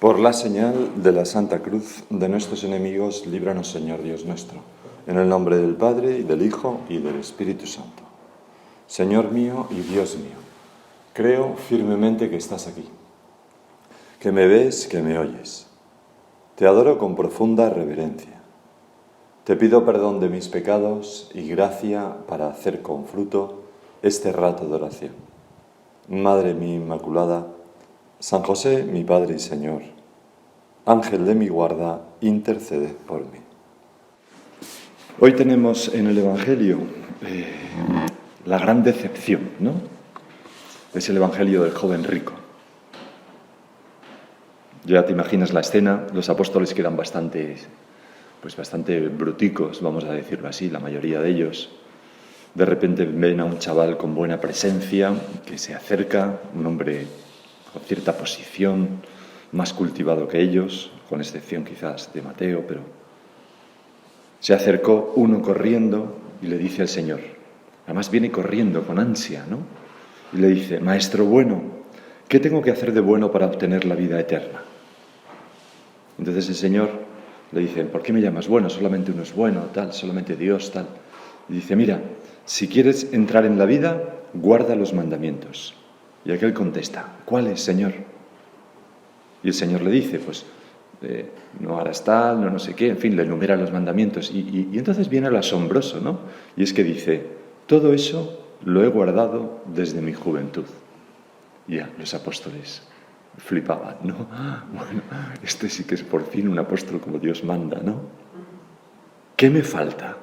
Por la señal de la Santa Cruz de nuestros enemigos, líbranos, Señor Dios nuestro, en el nombre del Padre, y del Hijo, y del Espíritu Santo. Señor mío y Dios mío, creo firmemente que estás aquí, que me ves, que me oyes. Te adoro con profunda reverencia. Te pido perdón de mis pecados y gracia para hacer con fruto este rato de oración. Madre mía Inmaculada, San José, mi Padre y Señor, Ángel de mi guarda, interceded por mí. Hoy tenemos en el Evangelio la gran decepción, ¿no? Es el Evangelio del joven rico. Ya te imaginas la escena, los apóstoles quedan bastante bruticos, vamos a decirlo así, la mayoría de ellos. De repente ven a un chaval con buena presencia, que se acerca, un hombre con cierta posición, más cultivado que ellos, con excepción quizás de Mateo, pero se acercó uno corriendo y le dice al Señor, además viene corriendo con ansia, ¿no? Y le dice, Maestro bueno, ¿qué tengo que hacer de bueno para obtener la vida eterna? Entonces el Señor le dice, ¿por qué me llamas bueno? Solamente uno es bueno, tal, solamente Dios, tal. Y dice, mira, si quieres entrar en la vida, guarda los mandamientos. Y aquel contesta, ¿cuáles, Señor? Y el Señor le dice, pues, no harás tal, no sé qué, en fin, le enumera los mandamientos. Y entonces viene el asombroso, ¿no? Y es que dice, todo eso lo he guardado desde mi juventud. Y ya, los apóstoles flipaban, ¿no? Bueno, este sí que es por fin un apóstol como Dios manda, ¿no? ¿Qué me falta?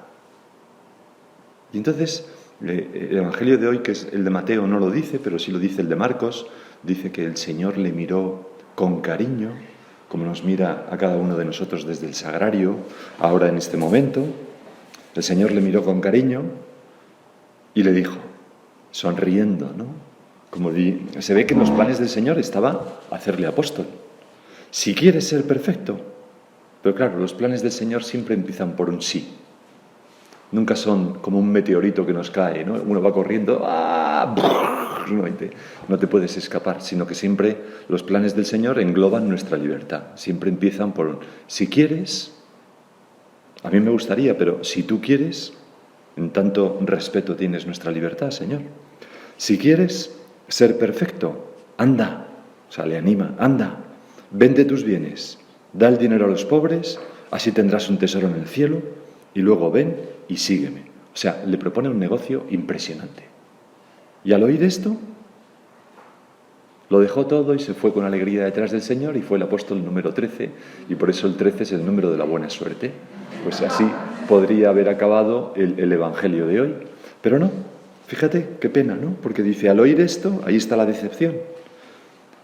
Y entonces, el Evangelio de hoy, que es el de Mateo, no lo dice, pero sí lo dice el de Marcos, dice que el Señor le miró con cariño, como nos mira a cada uno de nosotros desde el sagrario, ahora en este momento. El Señor le miró con cariño y le dijo, sonriendo, ¿no? Se ve que en los planes del Señor estaba hacerle apóstol. Si quieres ser perfecto, pero claro, los planes del Señor siempre empiezan por un sí. Nunca son como un meteorito que nos cae, ¿no? Uno va corriendo, no te puedes escapar, sino que siempre los planes del Señor engloban nuestra libertad. Siempre empiezan por un, si quieres, a mí me gustaría, pero si tú quieres, en tanto respeto tienes nuestra libertad, Señor. Si quieres ser perfecto, anda, o sea, le anima, anda, vende tus bienes, da el dinero a los pobres, así tendrás un tesoro en el cielo, y luego ven y sígueme. O sea, le propone un negocio impresionante. Y al oír esto, lo dejó todo y se fue con alegría detrás del Señor y fue el apóstol número 13, y por eso el 13 es el número de la buena suerte. Pues así podría haber acabado el Evangelio de hoy. Pero no, fíjate qué pena, ¿no? Porque dice, al oír esto, ahí está la decepción.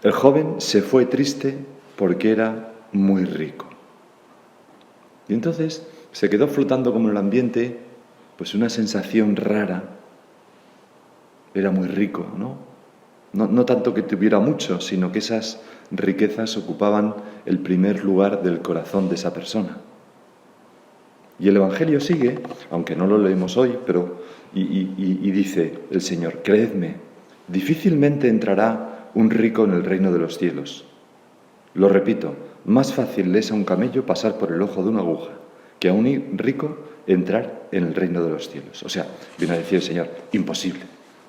El joven se fue triste porque era muy rico. Y entonces se quedó flotando como en el ambiente, pues una sensación rara. Era muy rico, ¿no? No tanto que tuviera mucho, sino que esas riquezas ocupaban el primer lugar del corazón de esa persona. Y el Evangelio sigue, aunque no lo leemos hoy, pero y dice el Señor, creedme, difícilmente entrará un rico en el reino de los cielos. Lo repito, más fácil le es a un camello pasar por el ojo de una aguja que a un rico entrar en el reino de los cielos. O sea, viene a decir el Señor, imposible.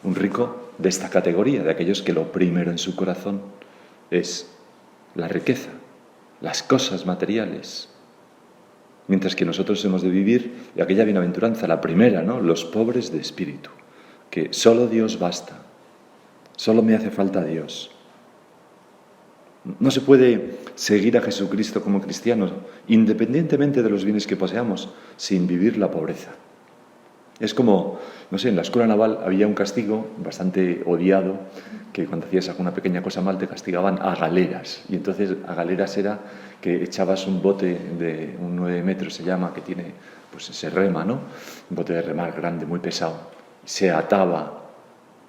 Un rico de esta categoría, de aquellos que lo primero en su corazón es la riqueza, las cosas materiales. Mientras que nosotros hemos de vivir de aquella bienaventuranza, la primera, ¿no? Los pobres de espíritu, que solo Dios basta, solo me hace falta Dios. No se puede seguir a Jesucristo como cristianos, independientemente de los bienes que poseamos, sin vivir la pobreza. Es como, no sé, en la escuela naval había un castigo bastante odiado, que cuando hacías alguna pequeña cosa mal te castigaban a galeras. Y entonces a galeras era que echabas un bote de un 9 metros, se llama, que tiene, pues se rema, ¿no? Un bote de remar grande, muy pesado. Se ataba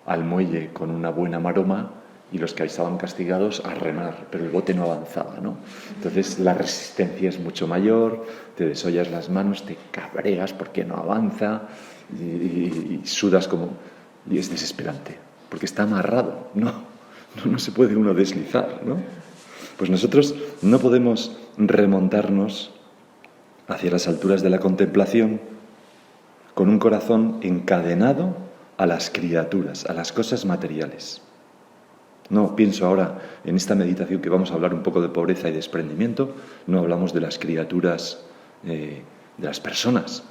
al muelle con una buena maroma y los que estaban castigados a remar, pero el bote no avanzaba, ¿no? Entonces la resistencia es mucho mayor, te desollas las manos, te cabreas porque no avanza y sudas como... y es desesperante, porque está amarrado, no se puede uno deslizar, ¿no? Pues nosotros no podemos remontarnos hacia las alturas de la contemplación con un corazón encadenado a las criaturas, a las cosas materiales. No pienso ahora en esta meditación que vamos a hablar un poco de pobreza y desprendimiento, no hablamos de las criaturas, de las personas,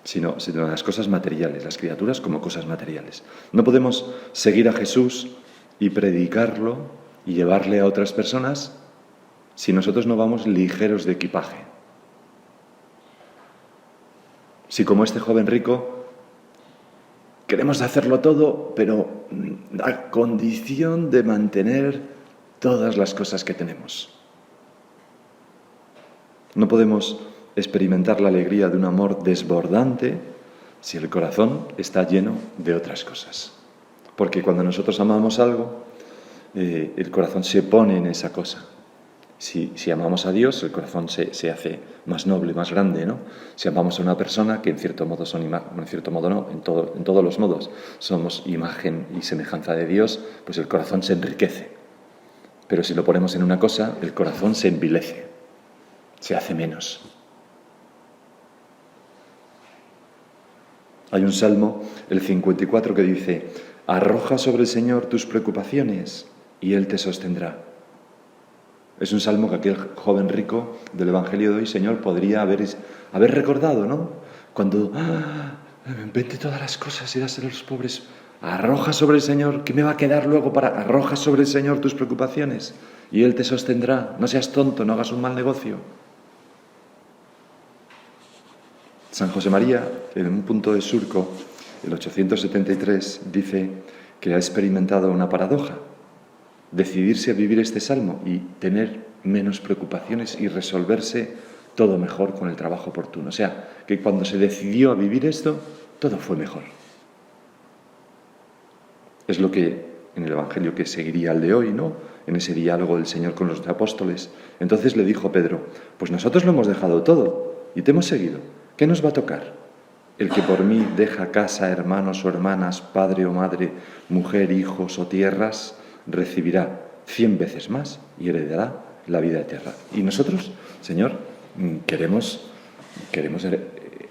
sino de las cosas materiales, las criaturas como cosas materiales. No podemos seguir a Jesús y predicarlo y llevarle a otras personas si nosotros no vamos ligeros de equipaje. Si como este joven rico queremos hacerlo todo, pero a condición de mantener todas las cosas que tenemos. No podemos experimentar la alegría de un amor desbordante si el corazón está lleno de otras cosas. Porque cuando nosotros amamos algo, el corazón se pone en esa cosa. Si amamos a Dios, el corazón se hace más noble, más grande, ¿no? Si amamos a una persona, que en cierto modo en todos los modos somos imagen y semejanza de Dios, pues el corazón se enriquece. Pero si lo ponemos en una cosa, el corazón se envilece, se hace menos. Hay un salmo, el 54, que dice: arroja sobre el Señor tus preocupaciones y Él te sostendrá. Es un salmo que aquel joven rico del Evangelio de hoy, Señor, podría haber recordado, ¿no? Cuando vende todas las cosas y dáselo a los pobres. Arroja sobre el Señor, ¿qué me va a quedar luego para...? Arroja sobre el Señor tus preocupaciones y Él te sostendrá. No seas tonto, no hagas un mal negocio. San José María, en un punto de surco, el 873, dice que ha experimentado una paradoja. Decidirse a vivir este salmo y tener menos preocupaciones y resolverse todo mejor con el trabajo oportuno. O sea, que cuando se decidió a vivir esto, todo fue mejor. Es lo que en el Evangelio que seguiría al de hoy, ¿no? En ese diálogo del Señor con los apóstoles. Entonces le dijo Pedro: pues nosotros lo hemos dejado todo y te hemos seguido. ¿Qué nos va a tocar? El que por mí deja casa, hermanos o hermanas, padre o madre, mujer, hijos o tierras, recibirá 100 veces más y heredará la vida eterna. Y nosotros, Señor, queremos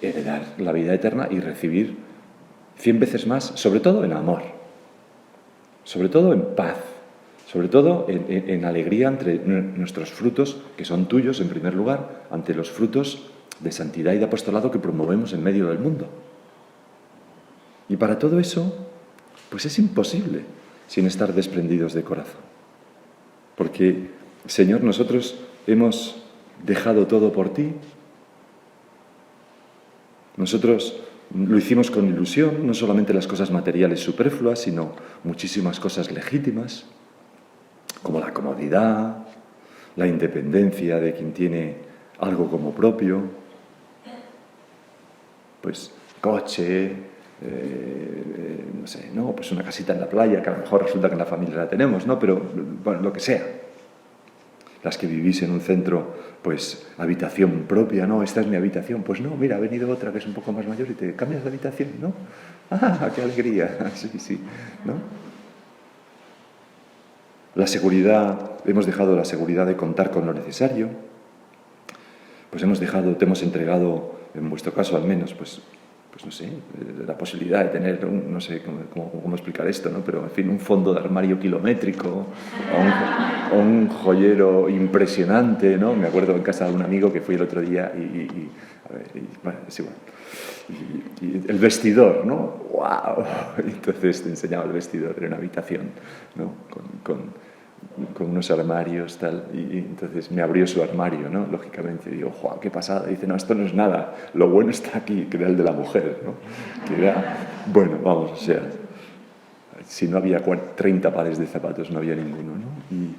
heredar la vida eterna y recibir 100 veces más, sobre todo en amor, sobre todo en paz, sobre todo en alegría entre nuestros frutos, que son tuyos en primer lugar, ante los frutos de santidad y de apostolado que promovemos en medio del mundo. Y para todo eso, pues es imposible sin estar desprendidos de corazón. Porque, Señor, nosotros hemos dejado todo por ti. Nosotros lo hicimos con ilusión, no solamente las cosas materiales superfluas, sino muchísimas cosas legítimas, como la comodidad, la independencia de quien tiene algo como propio, pues coche, no sé, ¿no? Pues una casita en la playa, que a lo mejor resulta que en la familia la tenemos, ¿no? Pero, bueno, lo que sea. Las que vivís en un centro, pues habitación propia, ¿no? Esta es mi habitación. Pues no, mira, ha venido otra que es un poco más mayor y te cambias de habitación, ¿no? ¡Ah, qué alegría! Sí, ¿no? La seguridad, hemos dejado la seguridad de contar con lo necesario. Pues te hemos entregado, en vuestro caso al menos, pues no sé, la posibilidad de tener, no sé cómo explicar esto, ¿no? Pero, en fin, un fondo de armario kilométrico, o un joyero impresionante, ¿no? Me acuerdo en casa de un amigo que fui el otro día bueno, es igual. Y el vestidor, ¿no? ¡Wow! Entonces te enseñaba el vestidor en una habitación, ¿no? Con unos armarios, tal, y entonces me abrió su armario, ¿no? Lógicamente, digo, ¡Juan, qué pasada! Dice, no, esto no es nada, lo bueno está aquí, que era el de la mujer, ¿no? Que era, bueno, vamos, o sea, si no había 30 pares de zapatos, no había ninguno, ¿no? Y,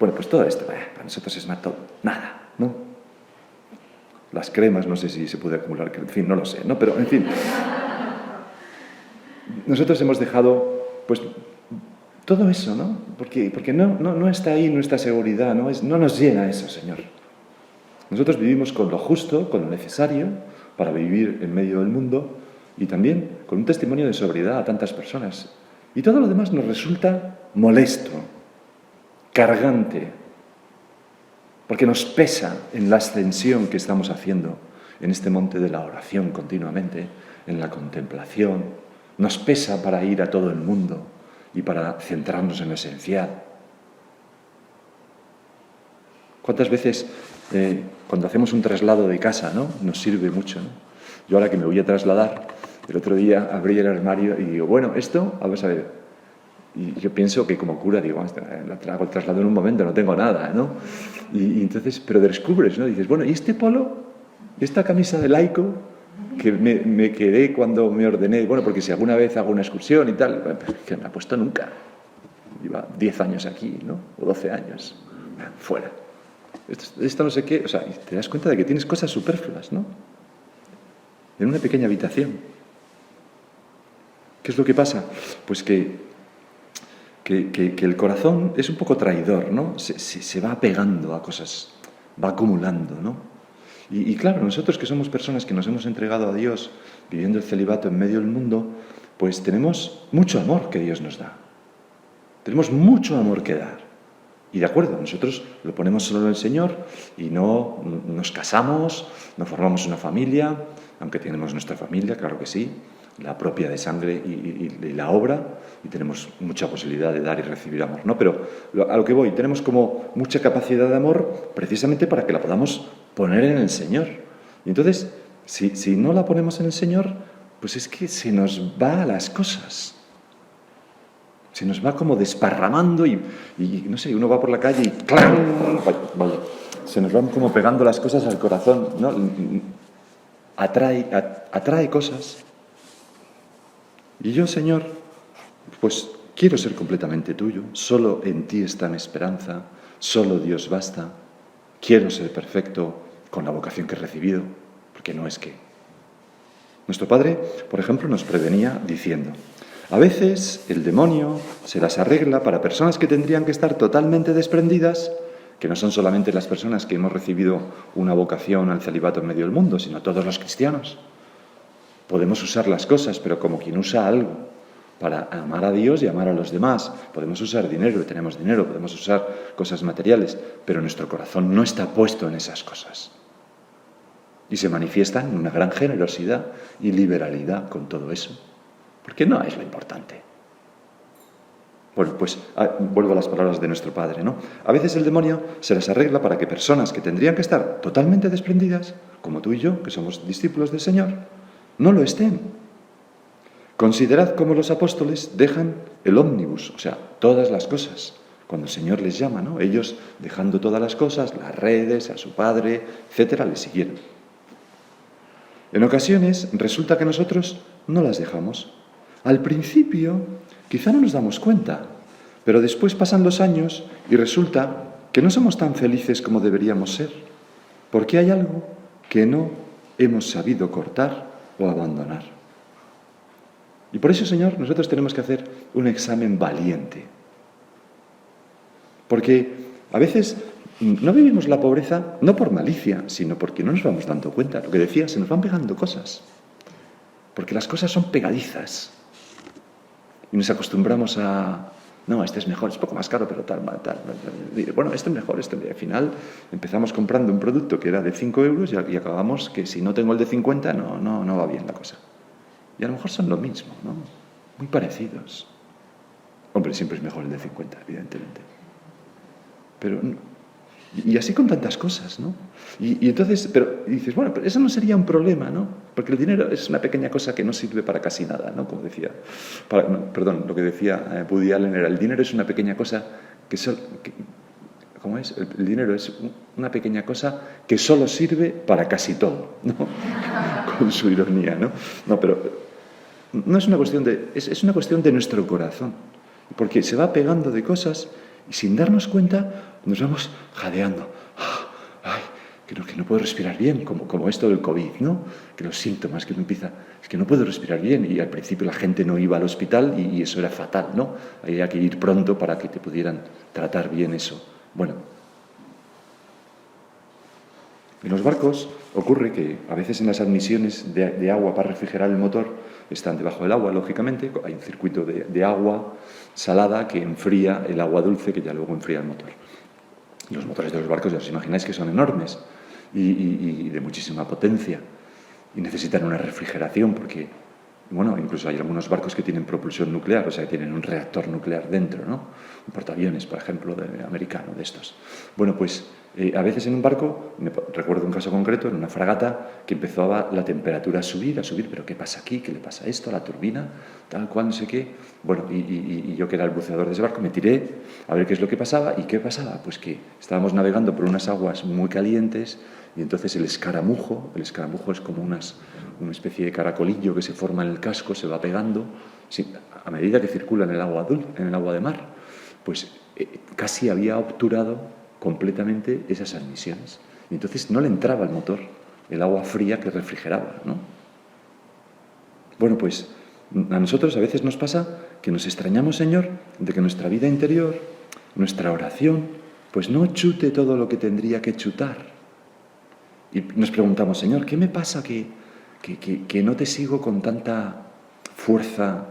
bueno, pues todo esto, para nosotros es nada, ¿no? Las cremas, no sé si se puede acumular, en fin, no lo sé, ¿no? Pero, en fin, nosotros hemos dejado, pues, todo eso, ¿no? Porque no está ahí nuestra seguridad, no nos llena eso, Señor. Nosotros vivimos con lo justo, con lo necesario para vivir en medio del mundo y también con un testimonio de sobriedad a tantas personas. Y todo lo demás nos resulta molesto. cargante, porque nos pesa en la ascensión que estamos haciendo en este monte de la oración continuamente, en la contemplación. Nos pesa para ir a todo el mundo y para centrarnos en lo esencial. ¿Cuántas veces cuando hacemos un traslado de casa, ¿no?, nos sirve mucho, ¿no? Yo ahora que me voy a trasladar, el otro día abrí el armario y digo, bueno, esto, vamos a ver. Y yo pienso que como cura digo, hago el traslado en un momento, no tengo nada, ¿no? Y entonces, pero descubres, ¿no? Dices, bueno, ¿y este polo? ¿Esta camisa de laico? Que me quedé cuando me ordené, bueno, porque si alguna vez hago una excursión y tal, que me ha puesto nunca. Lleva 10 años aquí, ¿no? O 12 años. Fuera. Esto no sé qué, o sea, te das cuenta de que tienes cosas superfluas, ¿no? En una pequeña habitación. ¿Qué es lo que pasa? Pues que el corazón es un poco traidor, ¿no? Se va apegando a cosas, va acumulando, ¿no? Y claro, nosotros que somos personas que nos hemos entregado a Dios, viviendo el celibato en medio del mundo, pues tenemos mucho amor que Dios nos da. Tenemos mucho amor que dar. Y de acuerdo, nosotros lo ponemos solo en el Señor y no nos casamos, no formamos una familia, aunque tenemos nuestra familia, claro que sí, la propia de sangre y la obra, y tenemos mucha posibilidad de dar y recibir amor, ¿no? Pero a lo que voy, tenemos como mucha capacidad de amor precisamente para que la podamos poner en el Señor. Y entonces, si no la ponemos en el Señor, pues es que se nos va a las cosas. Se nos va como desparramando y no sé, uno va por la calle y ¡clang! Vaya, se nos van como pegando las cosas al corazón, ¿no? Atrae cosas. Y yo, Señor, pues quiero ser completamente tuyo. Solo en ti está mi esperanza. Solo Dios basta. Quiero ser perfecto con la vocación que he recibido, porque no es que. Nuestro Padre, por ejemplo, nos prevenía diciendo: a veces el demonio se las arregla para personas que tendrían que estar totalmente desprendidas, que no son solamente las personas que hemos recibido una vocación al celibato en medio del mundo, sino todos los cristianos. Podemos usar las cosas, pero como quien usa algo, para amar a Dios y amar a los demás. Podemos usar dinero, tenemos dinero, podemos usar cosas materiales, pero nuestro corazón no está puesto en esas cosas. Y se manifiesta en una gran generosidad y liberalidad con todo eso. Porque no es lo importante. Bueno, pues vuelvo a las palabras de nuestro Padre, ¿no? A veces el demonio se las arregla para que personas que tendrían que estar totalmente desprendidas, como tú y yo, que somos discípulos del Señor, no lo estén. Considerad cómo los apóstoles dejan el ómnibus, o sea, todas las cosas, cuando el Señor les llama, ¿no? Ellos, dejando todas las cosas, las redes, a su Padre, etcétera, le siguieron. En ocasiones resulta que nosotros no las dejamos. Al principio quizá no nos damos cuenta, pero después pasan los años y resulta que no somos tan felices como deberíamos ser, porque hay algo que no hemos sabido cortar o abandonar. Y por eso, Señor, nosotros tenemos que hacer un examen valiente. Porque a veces no vivimos la pobreza no por malicia, sino porque no nos vamos dando cuenta. Lo que decía, se nos van pegando cosas. Porque las cosas son pegadizas. Y nos acostumbramos a, no, este es mejor, es poco más caro, pero tal. Bueno, este es mejor, Al final empezamos comprando un producto que era de 5 euros y acabamos que si no tengo el de 50, no va bien la cosa. Y a lo mejor son lo mismo, ¿no? Muy parecidos. Hombre, siempre es mejor el de 50, evidentemente. Pero, y así con tantas cosas, ¿no? Y entonces, pero dices, bueno, pero eso no sería un problema, ¿no? Porque el dinero es una pequeña cosa que no sirve para casi nada, ¿no? Como decía, lo que decía Woody Allen era, el dinero es una pequeña cosa ¿cómo es? El dinero es una pequeña cosa que solo sirve para casi todo, ¿no? Con su ironía, ¿no? No, pero no es una cuestión es una cuestión de nuestro corazón, porque se va pegando de cosas y sin darnos cuenta nos vamos jadeando. ¡Ay! Que no puedo respirar bien, como esto del COVID, ¿no? Que los síntomas que uno empieza, es que no puedo respirar bien, y al principio la gente no iba al hospital y eso era fatal, ¿no? Había que ir pronto para que te pudieran tratar bien eso. Bueno, en los barcos ocurre que a veces en las admisiones de agua para refrigerar el motor, están debajo del agua, lógicamente, hay un circuito de agua salada que enfría el agua dulce, que ya luego enfría el motor. Los motores de los barcos, ya os imagináis que son enormes y de muchísima potencia, y necesitan una refrigeración porque, bueno, incluso hay algunos barcos que tienen propulsión nuclear, o sea, que tienen un reactor nuclear dentro, ¿no? Un portaaviones, por ejemplo, americano, de estos. Bueno, pues a veces en un barco, recuerdo un caso concreto, en una fragata, que empezaba la temperatura a subir, pero ¿qué pasa aquí? ¿Qué le pasa a esto? ¿A la turbina? Tal cual, no sé qué. Bueno, y yo que era el buceador de ese barco, me tiré a ver qué es lo que pasaba. ¿Y qué pasaba? Pues que estábamos navegando por unas aguas muy calientes y entonces el escaramujo es como una especie de caracolillo que se forma en el casco, se va pegando, a medida que circula en el agua de mar, pues casi había obturado completamente esas admisiones. Y entonces no le entraba al motor el agua fría que refrigeraba, ¿no? Bueno, pues a nosotros a veces nos pasa que nos extrañamos, Señor, de que nuestra vida interior, nuestra oración, pues no chute todo lo que tendría que chutar. Y nos preguntamos, Señor, ¿qué me pasa que no te sigo con tanta fuerza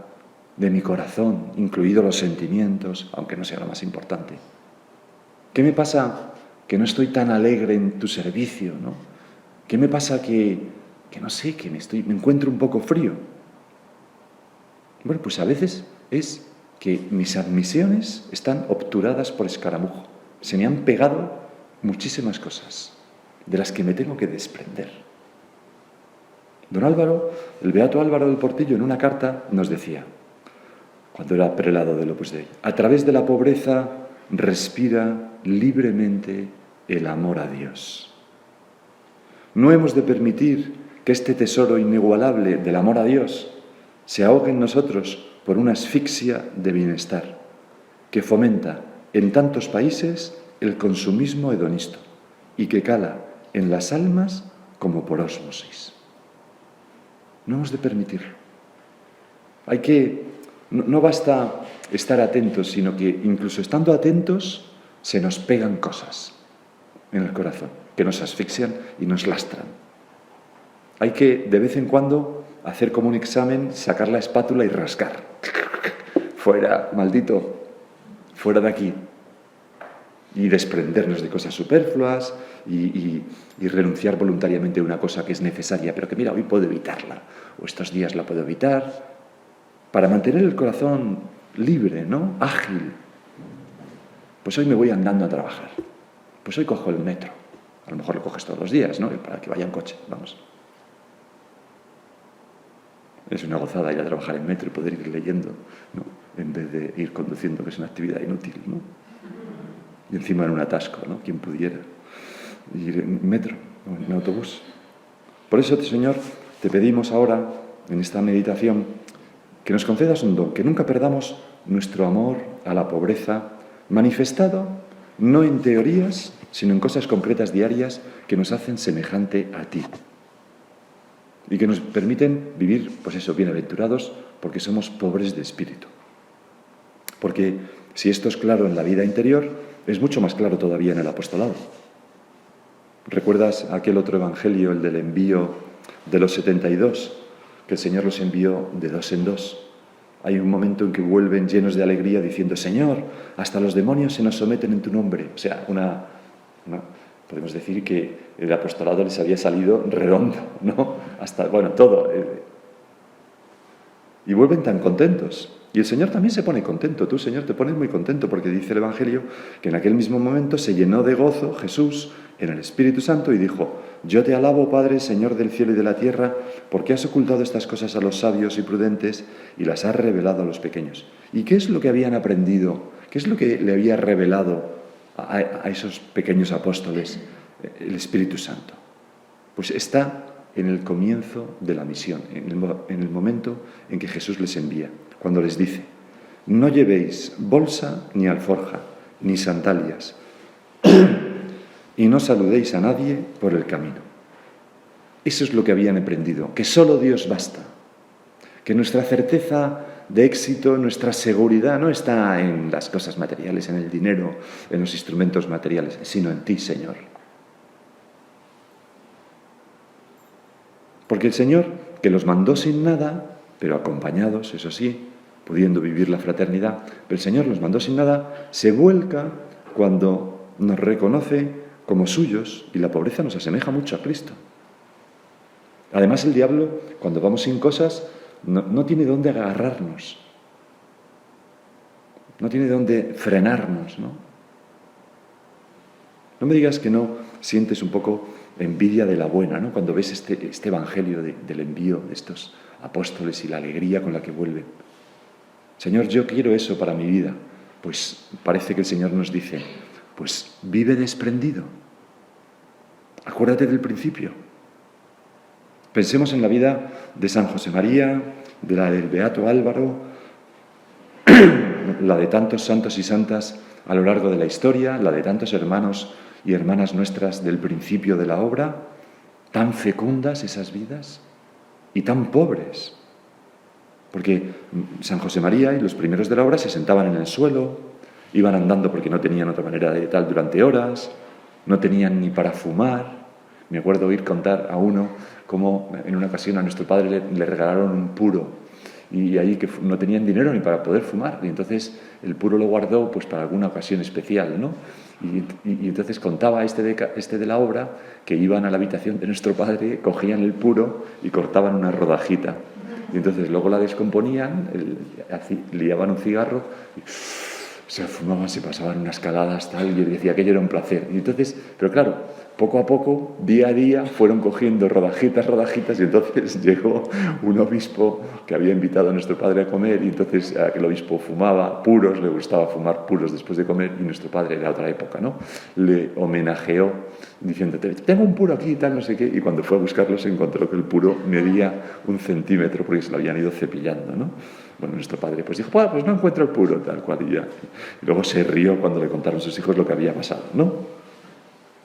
de mi corazón, incluidos los sentimientos, aunque no sea lo más importante? ¿Qué me pasa que no estoy tan alegre en tu servicio, ¿no? ¿Qué me pasa que no sé, que me encuentro un poco frío? Bueno, pues a veces es que mis admisiones están obturadas por escaramujo. Se me han pegado muchísimas cosas de las que me tengo que desprender. Don Álvaro, el beato Álvaro del Portillo, en una carta nos decía, cuando era prelado del Opus Dei, a través de la pobreza respira libremente el amor a Dios. No hemos de permitir que este tesoro inigualable del amor a Dios se ahogue en nosotros por una asfixia de bienestar que fomenta en tantos países el consumismo hedonista y que cala en las almas como por ósmosis. No hemos de permitirlo. No basta estar atentos, sino que incluso estando atentos se nos pegan cosas en el corazón que nos asfixian y nos lastran. Hay que de vez en cuando hacer como un examen, sacar la espátula y rascar. Fuera, maldito, fuera de aquí. Y desprendernos de cosas superfluas y renunciar voluntariamente a una cosa que es necesaria, pero que mira, hoy puedo evitarla, o estos días la puedo evitar, para mantener el corazón libre, ¿no? Ágil. Pues hoy me voy andando a trabajar. Pues hoy cojo el metro. A lo mejor lo coges todos los días, ¿no? Para que vaya en coche, vamos. Es una gozada ir a trabajar en metro y poder ir leyendo, ¿no? En vez de ir conduciendo, que es una actividad inútil, ¿no? Y encima en un atasco, ¿no? Quien pudiera ir en metro o en autobús. Por eso, Señor, te pedimos ahora, en esta meditación, que nos concedas un don, que nunca perdamos nuestro amor a la pobreza, manifestado no en teorías, sino en cosas concretas diarias que nos hacen semejante a ti. Y que nos permiten vivir, pues eso, bienaventurados, porque somos pobres de espíritu. Porque si esto es claro en la vida interior, es mucho más claro todavía en el apostolado. ¿Recuerdas aquel otro evangelio, el del envío de los 72, que el Señor los envió de dos en dos? Hay un momento en que vuelven llenos de alegría diciendo, Señor, hasta los demonios se nos someten en tu nombre. O sea, podemos decir que el apostolado les había salido redondo, ¿no? Hasta, bueno, todo. Y vuelven tan contentos. Y el Señor también se pone contento. Tú, Señor, te pones muy contento porque dice el Evangelio que en aquel mismo momento se llenó de gozo Jesús en el Espíritu Santo y dijo, yo te alabo, Padre, Señor del cielo y de la tierra, porque has ocultado estas cosas a los sabios y prudentes y las has revelado a los pequeños. ¿Y qué es lo que habían aprendido? ¿Qué es lo que le había revelado a esos pequeños apóstoles el Espíritu Santo? Pues está en el comienzo de la misión, en el momento en que Jesús les envía, cuando les dice, no llevéis bolsa ni alforja, ni sandalias, y no saludéis a nadie por el camino. Eso es lo que habían aprendido, que solo Dios basta, que nuestra certeza de éxito, nuestra seguridad no está en las cosas materiales, en el dinero, en los instrumentos materiales, sino en ti, Señor. Porque el Señor, que los mandó sin nada, pero acompañados, eso sí, pudiendo vivir la fraternidad. Pero el Señor nos mandó sin nada, se vuelca cuando nos reconoce como suyos y la pobreza nos asemeja mucho a Cristo. Además, el diablo, cuando vamos sin cosas, no tiene dónde agarrarnos, no tiene dónde frenarnos, ¿no? No me digas que no sientes un poco envidia de la buena, ¿no? Cuando ves este evangelio del envío de estos apóstoles y la alegría con la que vuelven. Señor, yo quiero eso para mi vida. Pues parece que el Señor nos dice, pues vive desprendido. Acuérdate del principio. Pensemos en la vida de San José María, de la del Beato Álvaro, la de tantos santos y santas a lo largo de la historia, la de tantos hermanos y hermanas nuestras del principio de la obra, tan fecundas esas vidas y tan pobres. Porque San José María y los primeros de la obra se sentaban en el suelo, iban andando porque no tenían otra manera de tal durante horas, no tenían ni para fumar. Me acuerdo oír contar a uno cómo en una ocasión a nuestro padre le regalaron un puro y ahí que no tenían dinero ni para poder fumar y entonces el puro lo guardó pues para alguna ocasión especial, ¿no? Y entonces contaba este de la obra que iban a la habitación de nuestro padre, cogían el puro y cortaban una rodajita y entonces luego la descomponían, liaban un cigarro y se fumaban, se pasaban unas caladas tal, y yo decía que aquello era un placer. Y entonces, pero claro, poco a poco, día a día, fueron cogiendo rodajitas, y entonces llegó un obispo que había invitado a nuestro padre a comer, y entonces aquel obispo fumaba puros, le gustaba fumar puros después de comer, y nuestro padre, era otra época, ¿no? Le homenajeó diciendo, tengo un puro aquí y tal, no sé qué, y cuando fue a buscarlo se encontró que el puro medía 1 centímetro, porque se lo habían ido cepillando, ¿no? Bueno, nuestro padre pues dijo, pues no encuentro el puro, tal cual, y ya. Y luego se rió cuando le contaron sus hijos lo que había pasado, ¿no?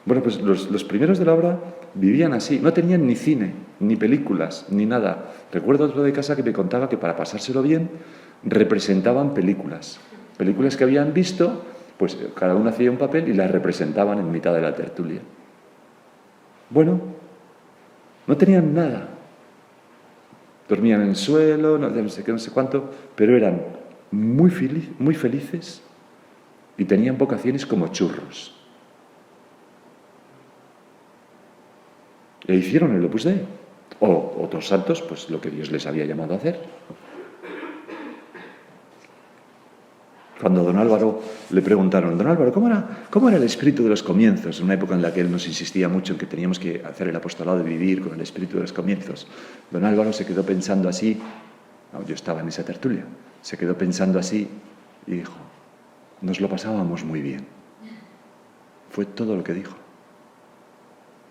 Bueno, pues los primeros de la obra vivían así, no tenían ni cine, ni películas, ni nada. Recuerdo otro de casa que me contaba que para pasárselo bien representaban películas que habían visto, pues cada uno hacía un papel y las representaban en mitad de la tertulia. Bueno, no tenían nada. Dormían en el suelo, no sé qué, no sé cuánto, pero eran muy felices y tenían vocaciones como churros. E hicieron el Opus Dei. O otros santos, pues lo que Dios les había llamado a hacer. Cuando a don Álvaro le preguntaron, don Álvaro, ¿cómo era el espíritu de los comienzos? En una época en la que él nos insistía mucho en que teníamos que hacer el apostolado de vivir con el espíritu de los comienzos. Don Álvaro se quedó pensando así, yo estaba en esa tertulia, se quedó pensando así y dijo, nos lo pasábamos muy bien. Fue todo lo que dijo.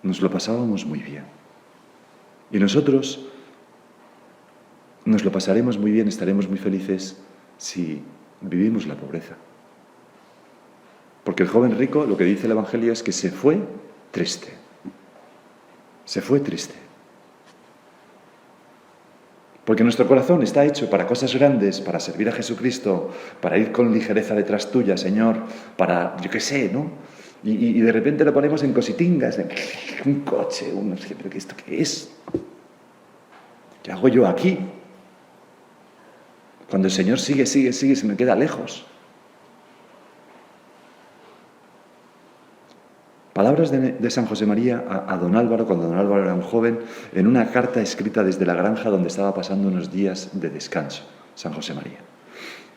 Nos lo pasábamos muy bien. Y nosotros nos lo pasaremos muy bien, estaremos muy felices si vivimos la pobreza. Porque el joven rico, lo que dice el Evangelio es que se fue triste. Se fue triste. Porque nuestro corazón está hecho para cosas grandes, para servir a Jesucristo, para ir con ligereza detrás tuya, Señor, para, yo qué sé, ¿no? Y de repente lo ponemos en cositingas, un coche, pero ¿esto qué es? ¿Qué hago yo aquí? Cuando el Señor sigue, se me queda lejos. Palabras de San José María a don Álvaro, cuando don Álvaro era un joven, en una carta escrita desde la granja donde estaba pasando unos días de descanso, San José María.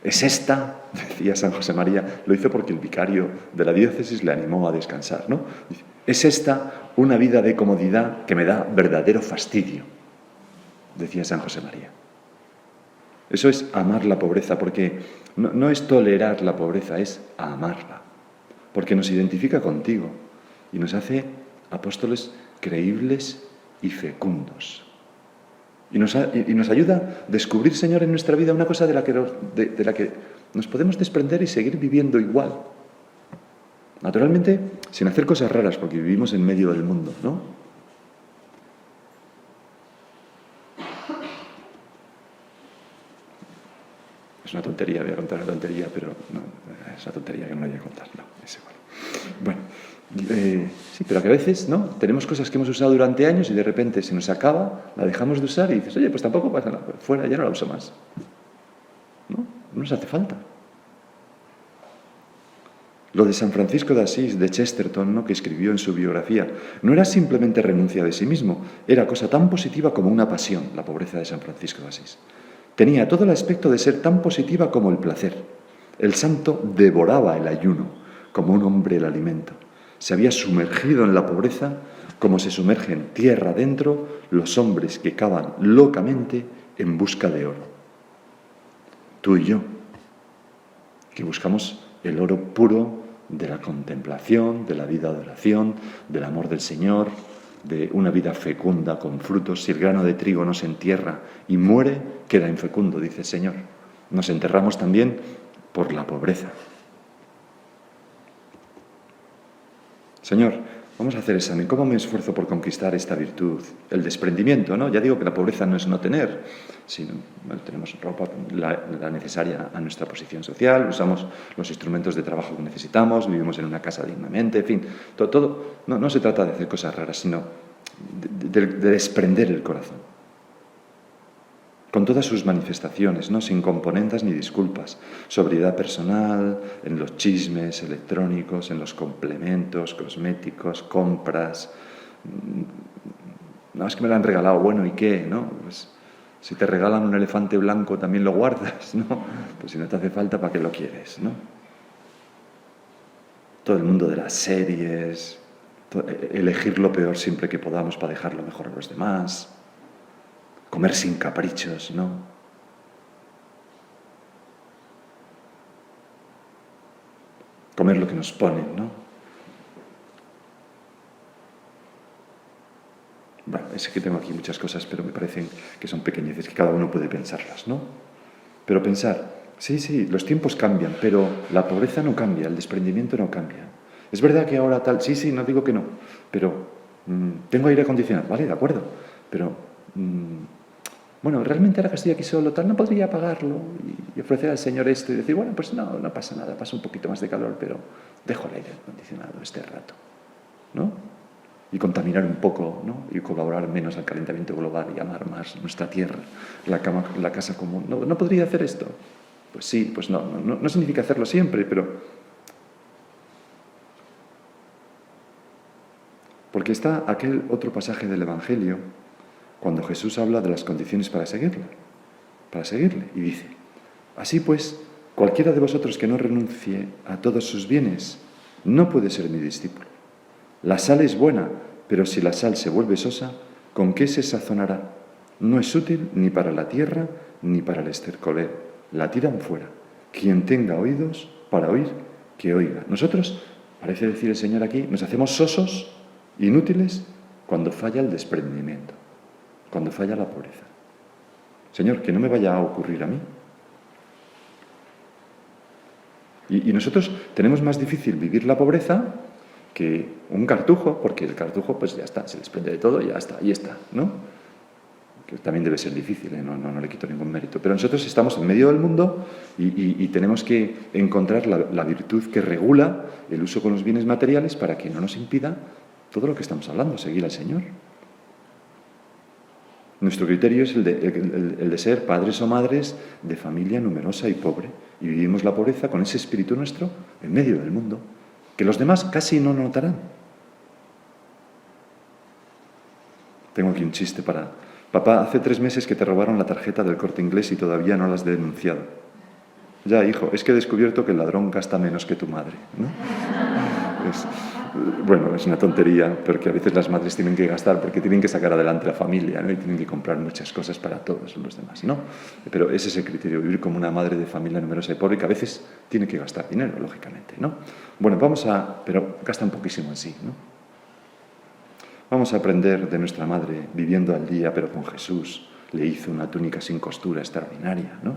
Es esta, decía San José María, lo hizo porque el vicario de la diócesis le animó a descansar, ¿no? Es esta una vida de comodidad que me da verdadero fastidio, decía San José María. Eso es amar la pobreza, porque no es tolerar la pobreza, es amarla, porque nos identifica contigo y nos hace apóstoles creíbles y fecundos. Y nos ayuda a descubrir, Señor, en nuestra vida una cosa de la que nos podemos desprender y seguir viviendo igual. Naturalmente, sin hacer cosas raras, porque vivimos en medio del mundo, ¿no? Es una tontería, voy a contar una tontería, pero no, es una tontería que no la voy a contar, no, es igual. Bueno, Sí, pero que a veces, ¿no? Tenemos cosas que hemos usado durante años y de repente se nos acaba, la dejamos de usar y dices, oye, pues tampoco pasa nada, fuera, ya no la uso más. ¿No? No nos hace falta. Lo de San Francisco de Asís, de Chesterton, ¿no?, que escribió en su biografía, no era simplemente renuncia de sí mismo, era cosa tan positiva como una pasión, la pobreza de San Francisco de Asís. Tenía todo el aspecto de ser tan positiva como el placer. El santo devoraba el ayuno, como un hombre el alimento. Se había sumergido en la pobreza como se sumergen tierra adentro los hombres que cavan locamente en busca de oro. Tú y yo, que buscamos el oro puro de la contemplación, de la vida de oración, del amor del Señor, de una vida fecunda con frutos. Si el grano de trigo no se entierra y muere, queda infecundo, dice el Señor. Nos enterramos también por la pobreza. Señor, vamos a hacer examen. ¿Cómo me esfuerzo por conquistar esta virtud? El desprendimiento, ¿no? Ya digo que la pobreza no es no tener, sino tenemos ropa, la necesaria a nuestra posición social, usamos los instrumentos de trabajo que necesitamos, vivimos en una casa dignamente, en fin, todo no se trata de hacer cosas raras, sino de desprender el corazón. Con todas sus manifestaciones, ¿no? Sin componendas ni disculpas. Sobriedad personal, en los chismes electrónicos, en los complementos, cosméticos, compras. No, es que me lo han regalado, bueno, ¿y qué? ¿No? Pues, si te regalan un elefante blanco, también lo guardas, ¿no? Pues si no te hace falta, ¿para qué lo quieres, no? Todo el mundo de las series, elegir lo peor siempre que podamos para dejarlo mejor a los demás. Comer sin caprichos, ¿no? Comer lo que nos ponen, ¿no? Bueno, es que tengo aquí muchas cosas, pero me parecen que son pequeñeces, que cada uno puede pensarlas, ¿no? Pero pensar, sí, los tiempos cambian, pero la pobreza no cambia, el desprendimiento no cambia. Es verdad que ahora tal, sí, no digo que no, pero tengo aire acondicionado, vale, de acuerdo, pero... bueno, realmente ahora que estoy aquí solo, tal, no podría pagarlo y ofrecer al Señor esto y decir, bueno, pues no pasa nada, pasa un poquito más de calor, pero dejo el aire acondicionado este rato, ¿no? Y contaminar un poco, ¿no? Y colaborar menos al calentamiento global y amar más nuestra tierra, la casa común. ¿No podría hacer esto? Pues sí, pues no significa hacerlo siempre, pero... Porque está aquel otro pasaje del Evangelio cuando Jesús habla de las condiciones para seguirle, y dice, así pues, cualquiera de vosotros que no renuncie a todos sus bienes, no puede ser mi discípulo. La sal es buena, pero si la sal se vuelve sosa, ¿con qué se sazonará? No es útil ni para la tierra, ni para el estercolero. La tiran fuera. Quien tenga oídos para oír, que oiga. Nosotros, parece decir el Señor aquí, nos hacemos sosos, inútiles, cuando falla el desprendimiento. Cuando falla la pobreza. Señor, que no me vaya a ocurrir a mí. Y nosotros tenemos más difícil vivir la pobreza que un cartujo, porque el cartujo pues ya está, se desprende de todo y ya está, ahí está, ¿no? Que también debe ser difícil, ¿eh? No le quito ningún mérito. Pero nosotros estamos en medio del mundo y tenemos que encontrar la virtud que regula el uso con los bienes materiales para que no nos impida todo lo que estamos hablando, seguir al Señor. Nuestro criterio es el de ser padres o madres de familia numerosa y pobre. Y vivimos la pobreza con ese espíritu nuestro en medio del mundo, que los demás casi no notarán. Tengo aquí un chiste para... Papá, hace 3 meses que te robaron la tarjeta del Corte Inglés y todavía no la has denunciado. Ya, hijo, es que he descubierto que el ladrón gasta menos que tu madre, ¿no? Bueno, es una tontería, porque a veces las madres tienen que gastar porque tienen que sacar adelante la familia, ¿no? Y tienen que comprar muchas cosas para todos los demás, ¿no? Pero ese es el criterio, vivir como una madre de familia numerosa y pobre que a veces tiene que gastar dinero, lógicamente, ¿no? Bueno, pero gasta un poquísimo en sí, ¿no? Vamos a aprender de nuestra madre viviendo al día, pero con Jesús. Le hizo una túnica sin costura extraordinaria, ¿no?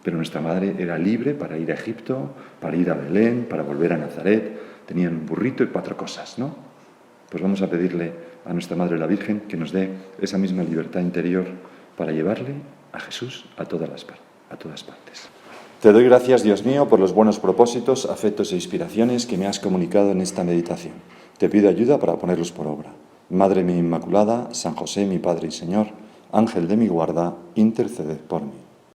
Pero nuestra madre era libre para ir a Egipto, para ir a Belén, para volver a Nazaret. Tenían un burrito y 4 cosas, ¿no? Pues vamos a pedirle a nuestra Madre la Virgen que nos dé esa misma libertad interior para llevarle a Jesús a todas partes. Te doy gracias, Dios mío, por los buenos propósitos, afectos e inspiraciones que me has comunicado en esta meditación. Te pido ayuda para ponerlos por obra. Madre mía Inmaculada, San José, mi Padre y Señor, Ángel de mi guarda, interceded por mí.